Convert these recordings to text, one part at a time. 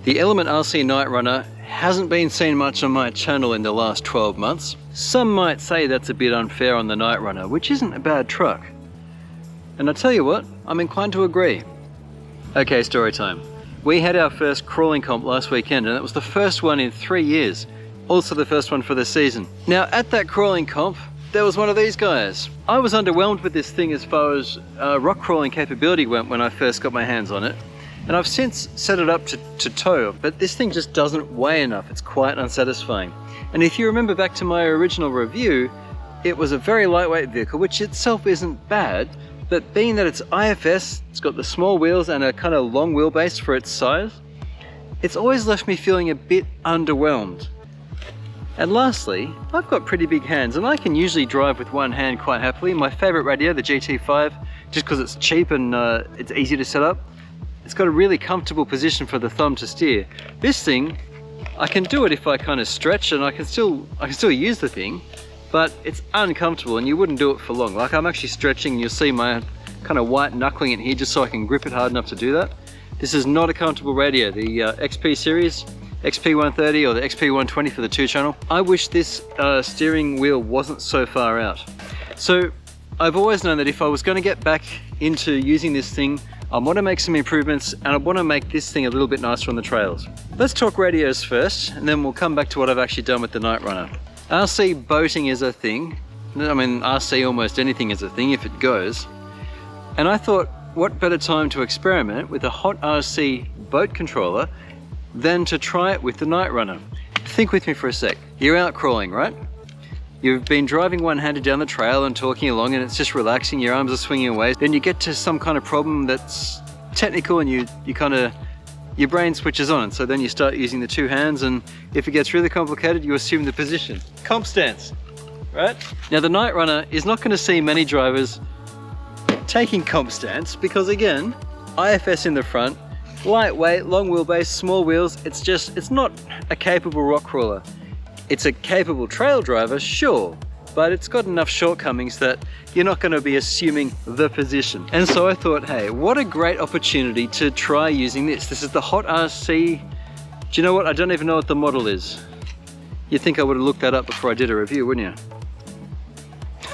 The Element RC Knightrunner hasn't been seen much on my channel in the last 12 months. Some might say that's a bit unfair on the Knightrunner, which isn't a bad truck. And I tell you what, I'm inclined to agree. Okay, story time. We had our first crawling comp last weekend, and it was the first one in 3 years. Also the first one for the season. Now at that crawling comp, there was one of these guys. I was underwhelmed with this thing as far as rock crawling capability went when I first got my hands on it. And I've since set it up to tow, but this thing just doesn't weigh enough. It's quite unsatisfying. And if you remember back to my original review, it was a very lightweight vehicle, which itself isn't bad, but being that it's IFS, it's got the small wheels and a kind of long wheelbase for its size, it's always left me feeling a bit underwhelmed. And lastly, I've got pretty big hands and I can usually drive with one hand quite happily. My favorite radio, the GT5, just because it's cheap and it's easy to set up, it's got a really comfortable position for the thumb to steer. This thing, I can do it if I kind of stretch, and I can still use the thing, but it's uncomfortable and you wouldn't do it for long. Like I'm actually stretching and you'll see my kind of white knuckling in here just so I can grip it hard enough to do that. This is not a comfortable radio. The XP series, XP130 or the XP120 for the 2-channel. I wish this steering wheel wasn't so far out. So I've always known that if I was going to get back into using this thing, I want to make some improvements and I want to make this thing a little bit nicer on the trails. Let's talk radios first, and then we'll come back to what I've actually done with the Knightrunner. RC boating is a thing. I mean, RC almost anything is a thing if it goes. And I thought, what better time to experiment with a hot RC boat controller than to try it with the Knightrunner. Think with me for a sec. You're out crawling, right? You've been driving one-handed down the trail and talking along and it's just relaxing, your arms are swinging away. Then you get to some kind of problem that's technical and your brain switches on. So then you start using the two hands, and if it gets really complicated, you assume the position. Comp stance, right? Now the Knightrunner is not going to see many drivers taking comp stance because again, IFS in the front, lightweight, long wheelbase, small wheels, it's not a capable rock crawler. It's a capable trail driver, sure, but it's got enough shortcomings that you're not going to be assuming the position. And so I thought, hey, what a great opportunity to try using this. This is the Hot RC. Do you know what? I don't even know what the model is. You'd think I would have looked that up before I did a review, wouldn't you?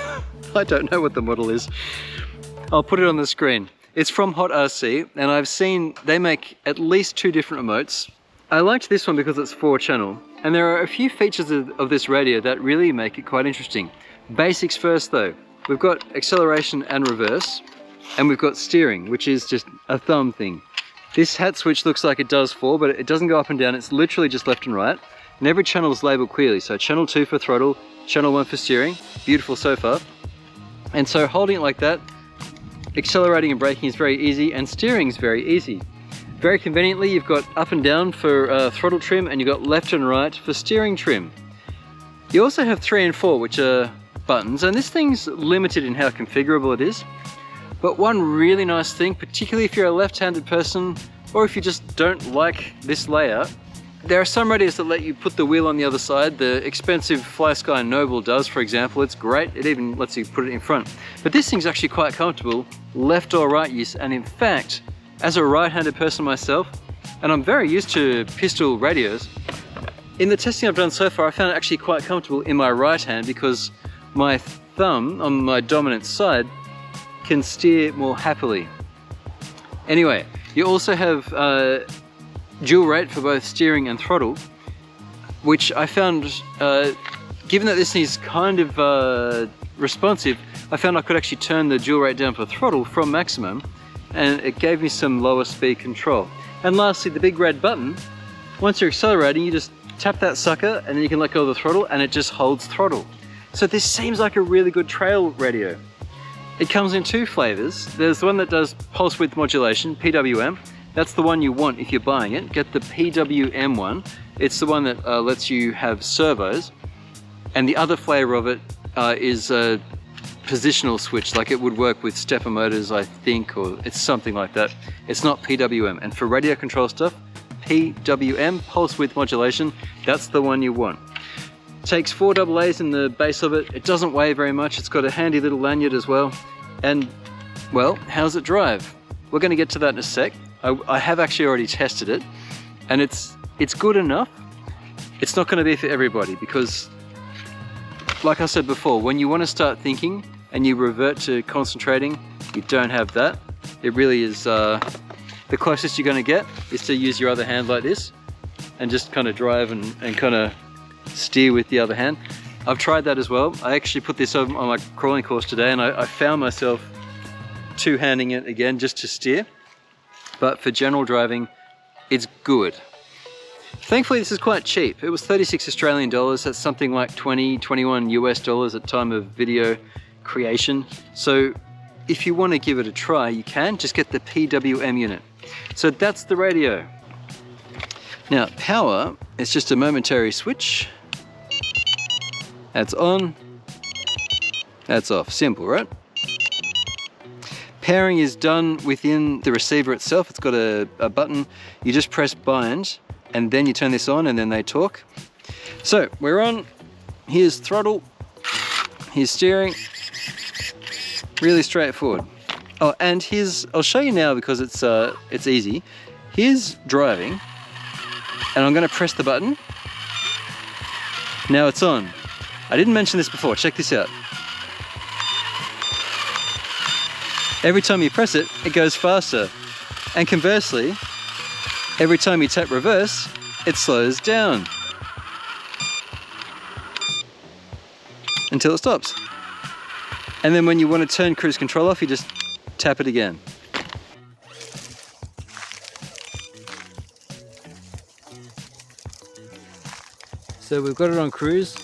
I don't know what the model is. I'll put it on the screen. It's from Hot RC, and I've seen they make at least 2 different remotes. I liked this one because it's 4-channel. And there are a few features of this radio that really make it quite interesting. Basics first though. We've got acceleration and reverse, and we've got steering, which is just a thumb thing. This hat switch looks like it does 4, but it doesn't go up and down, it's literally just left and right. And every channel is labeled clearly, so channel 2 for throttle, channel 1 for steering. Beautiful so far. And so holding it like that, accelerating and braking is very easy, and steering is very easy. Very conveniently, you've got up and down for throttle trim, and you've got left and right for steering trim. You also have 3 and 4, which are buttons, and this thing's limited in how configurable it is. But one really nice thing, particularly if you're a left-handed person, or if you just don't like this layout, there are some radios that let you put the wheel on the other side. The expensive FlySky Noble does, for example. It's great. It even lets you put it in front. But this thing's actually quite comfortable, left or right use, and in fact, as a right-handed person myself, and I'm very used to pistol radios, in the testing I've done so far, I found it actually quite comfortable in my right hand because my thumb on my dominant side can steer more happily. Anyway, you also have dual rate for both steering and throttle, which I found, given that this is kind of responsive, I found I could actually turn the dual rate down for throttle from maximum, and it gave me some lower speed control. And lastly, the big red button, once you're accelerating, you just tap that sucker and then you can let go of the throttle and it just holds throttle. So this seems like a really good trail radio. It comes in 2 flavors. There's the one that does pulse width modulation, PWM. That's the one you want if you're buying it. Get the PWM one. It's the one that lets you have servos. And the other flavor of it is a positional switch, like it would work with stepper motors, I think, or it's something like that. It's not PWM. And for radio control stuff, PWM, pulse width modulation, that's the one you want. Takes 4 AA's in the base of it. It doesn't weigh very much. It's got a handy little lanyard as well. And, well, how's it drive? We're going to get to that in a sec. I have actually already tested it. And it's good enough. It's not going to be for everybody because, like I said before, when you want to start thinking and you revert to concentrating, you don't have that. It really is, the closest you're going to get is to use your other hand like this and just kind of drive and kind of steer with the other hand. I've tried that as well. I actually put this on my crawling course today and I found myself two-handing it again just to steer. But for general driving, it's good. Thankfully, this is quite cheap. It was 36 Australian dollars. That's something like 20, 21 US dollars at time of video creation. So if you want to give it a try, you can. Just get the PWM unit. So that's the radio. Now, power is just a momentary switch. That's on. That's off. Simple, right? Pairing is done within the receiver itself. It's got a button. You just press bind and then you turn this on and then they talk. So we're on. Here's throttle. Here's steering. Really straightforward. Oh, and I'll show you now because it's easy. Here's driving and I'm going to press the button. Now it's on. I didn't mention this before. Check this out. Every time you press it, it goes faster. And conversely, every time you tap reverse, it slows down until it stops. And then when you want to turn cruise control off, you just tap it again. So we've got it on cruise.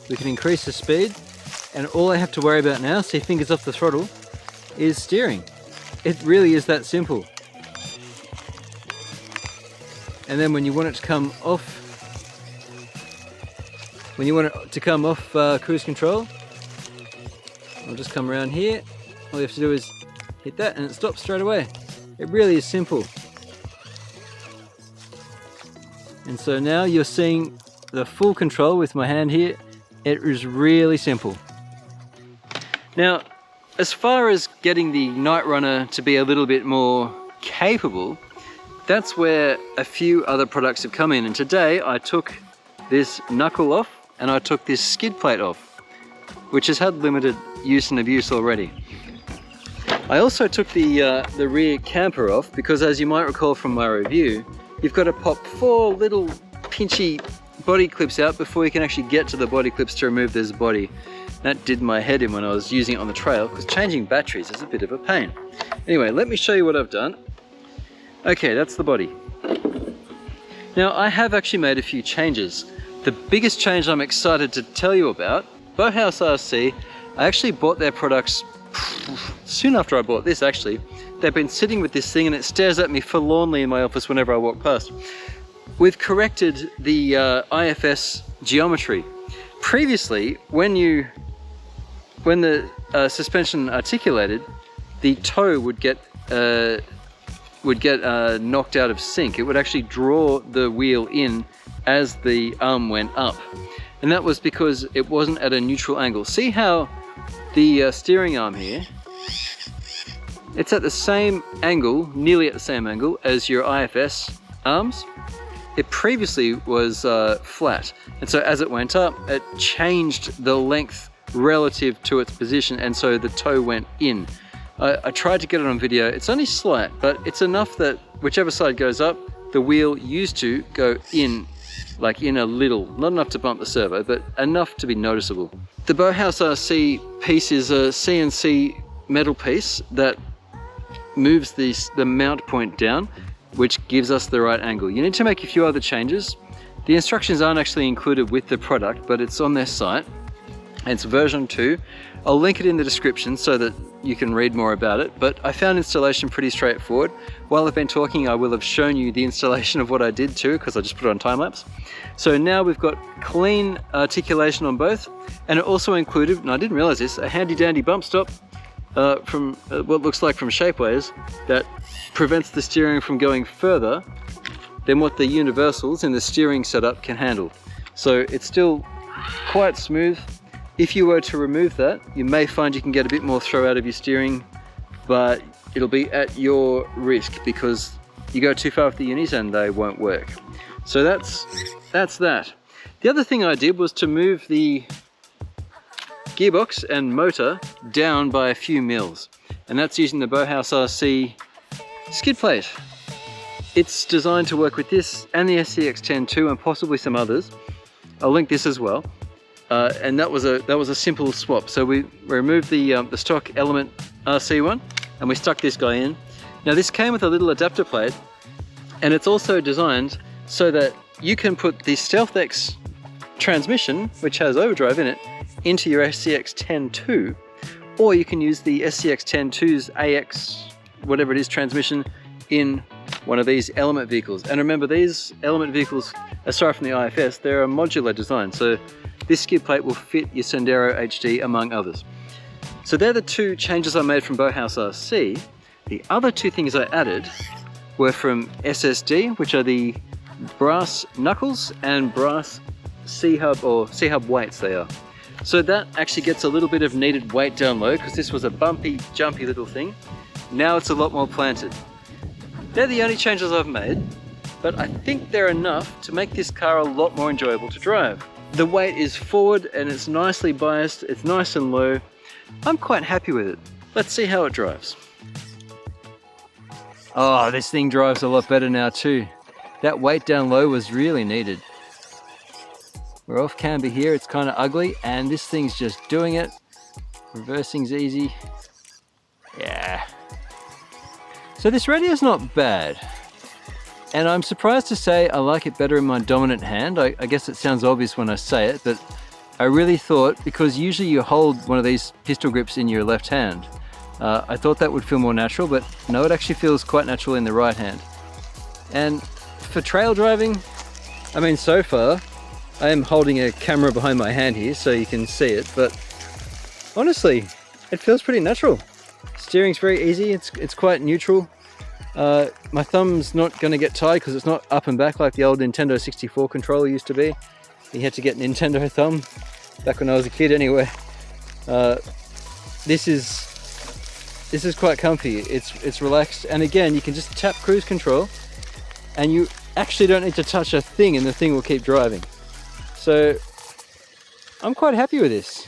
We can increase the speed. And all I have to worry about now, see fingers off the throttle, is steering. It really is that simple. And then when you want it to come off, cruise control, I'll just come around here. All you have to do is hit that and it stops straight away. It really is simple. And so now you're seeing the full control with my hand here. It is really simple. Now, as far as getting the Knightrunner to be a little bit more capable, that's where a few other products have come in. And today I took this knuckle off and I took this skid plate off, which has had limited use and abuse already. I also took the rear camper off because, as you might recall from my review, you've got to pop 4 little pinchy body clips out before you can actually get to the body clips to remove this body. That did my head in when I was using it on the trail because changing batteries is a bit of a pain. Anyway, let me show you what I've done. Okay, that's the body. Now, I have actually made a few changes. The biggest change I'm excited to tell you about, Bowhouse RC, I actually bought their products soon after I bought this actually. They've been sitting with this thing and it stares at me forlornly in my office whenever I walk past. We've corrected the IFS geometry. Previously, when the suspension articulated, the toe would get knocked out of sync. It would actually draw the wheel in as the arm went up. And that was because it wasn't at a neutral angle. See how the steering arm here, it's at the same angle, nearly at the same angle as your IFS arms. It previously was flat. And so as it went up, it changed the length relative to its position, and so the toe went in. I tried to get it on video. It's only slight, but it's enough that whichever side goes up, the wheel used to go in, like in a little, not enough to bump the servo, but enough to be noticeable. The Bowhouse RC piece is a CNC metal piece that moves the mount point down, which gives us the right angle. You need to make a few other changes. The instructions aren't actually included with the product, but it's on their site. It's version 2. I'll link it in the description so that you can read more about it, but I found installation pretty straightforward. While I've been talking, I will have shown you the installation of what I did too, because I just put it on time lapse. So now we've got clean articulation on both, and it also included, and I didn't realize this, a handy dandy bump stop from what looks like from Shapeways that prevents the steering from going further than what the universals in the steering setup can handle. So it's still quite smooth. If you were to remove that, you may find you can get a bit more throw out of your steering, but it'll be at your risk because you go too far with the unis and they won't work. So that's that. The other thing I did was to move the gearbox and motor down by a few mils, and that's using the Bowhouse RC skid plate. It's designed to work with this and the SCX-10 and possibly some others. I'll link this as well. And that was a simple swap. So we removed the stock Element RC one, and we stuck this guy in. Now this came with a little adapter plate, and it's also designed so that you can put the StealthX transmission, which has overdrive in it, into your SCX-10 or you can use the SCX-10's AX, whatever it is, transmission in one of these Element vehicles. And remember, these Element vehicles, aside from the IFS, they're a modular design. So this skid plate will fit your Enduro HD among others. So they're the two changes I made from Bowhouse RC. The other two things I added were from SSD, which are the brass knuckles and brass C-hub or C-hub weights they are. So that actually gets a little bit of needed weight down low, because this was a bumpy, jumpy little thing. Now it's a lot more planted. They're the only changes I've made, but I think they're enough to make this car a lot more enjoyable to drive. The weight is forward and it's nicely biased, it's nice and low. I'm quite happy with it. Let's see how it drives. Oh, this thing drives a lot better now too. That weight down low was really needed. We're off camber here, it's kind of ugly, and this thing's just doing it. Reversing's easy. Yeah. So this radio's not bad. And I'm surprised to say I like it better in my dominant hand. I guess it sounds obvious when I say it, but I really thought, because usually you hold one of these pistol grips in your left hand, I thought that would feel more natural, but no, it actually feels quite natural in the right hand. And for trail driving, I mean, so far, I am holding a camera behind my hand here so you can see it, but honestly, it feels pretty natural. Steering's very easy, it's quite neutral. My thumb's not going to get tired because it's not up and back like the old Nintendo 64 controller used to be. You had to get Nintendo thumb, back when I was a kid anyway. This is quite comfy, it's relaxed, and again, you can just tap cruise control and you actually don't need to touch a thing and the thing will keep driving. So I'm quite happy with this.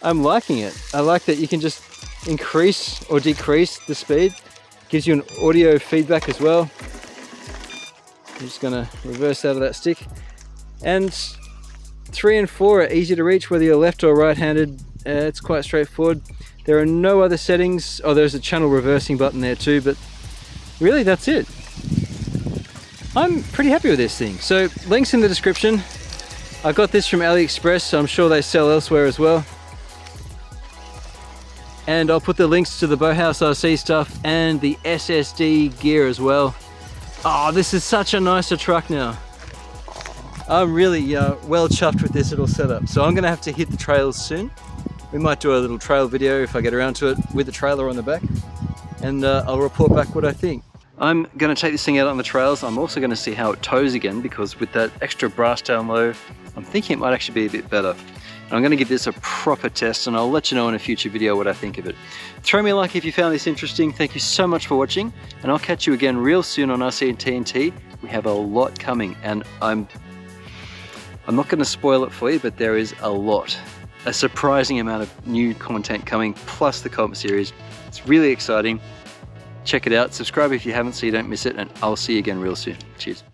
I'm liking it. I like that you can just increase or decrease the speed. Gives you an audio feedback as well. I'm just gonna reverse out of that stick. And 3 and 4 are easy to reach, whether you're left or right-handed. It's quite straightforward. There are no other settings. Oh, there's a channel reversing button there too, but really that's it. I'm pretty happy with this thing. So links in the description. I got this from AliExpress, so I'm sure they sell elsewhere as well. And I'll put the links to the Bowhouse RC stuff and the SSD gear as well. Oh, this is such a nicer truck now. I'm really well chuffed with this little setup. So I'm gonna have to hit the trails soon. We might do a little trail video if I get around to it with the trailer on the back. And I'll report back what I think. I'm gonna take this thing out on the trails. I'm also gonna see how it tows again, because with that extra brass down low, I'm thinking it might actually be a bit better. I'm going to give this a proper test, and I'll let you know in a future video what I think of it. Throw me a like if you found this interesting. Thank you so much for watching, and I'll catch you again real soon on RC-TNT. We have a lot coming, and I'm not going to spoil it for you, but there is a surprising amount of new content coming, plus the comp series. It's really exciting. Check it out. Subscribe if you haven't so you don't miss it, and I'll see you again real soon. Cheers.